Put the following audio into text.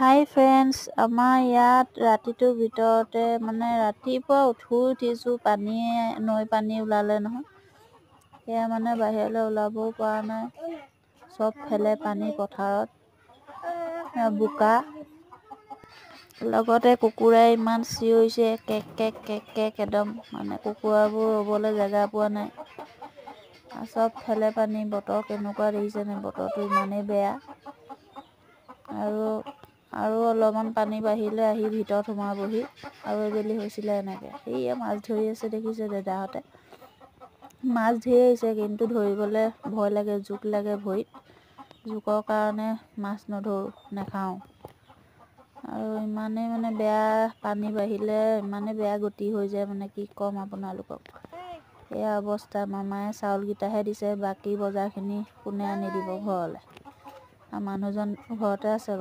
হাই friends, আমাৰ ইয়াত ৰাতিটোৰ ভিতৰতে ৰাতিপুৱা উঠিছোঁ নৈ পানী ওলালে নহয়। সেয়া বাহিৰলৈ ওলাবও পৰা নাই। চব ফেলে পানী পথাৰত বোকা। লগতে কুকুৰাই ইমান চিঞৰিছে কেক কেক কেক কেক একদম কুকুৰাবোৰ ৰ'বলৈ জেগা পোৱা নাই। চব ফেলে পানী। বতৰ কেনেকুৱা দেখিছেনে? বতৰটো ইমানেই বেয়া। আৰু অলপমান পানী বাঢ়িলে আহি ভিতৰত সোমাবহি। আৰু এবেলি হৈছিলে এনেকৈ। সেয়া মাছ ধৰি আছে দেখিছে দাদাহঁতে। মাছ ধৰি আহিছে কিন্তু ধৰিবলৈ ভয় লাগে, জোক লাগে ভৰিত। জোকৰ কাৰণে মাছ নাখাওঁ। আৰু ইমানেই বেয়া পানী বাঢ়িলে ইমানেই বেয়া গতি হৈ যায় কি ক'ম আপোনালোকক। এয়া অৱস্থা। মামায়ে চাউলকেইটাহে দিছে, বাকী বজাৰখিনি কোনে আনি দিব ঘৰলৈ। আৰু মানুহজন ঘৰতে আছে বাৰু।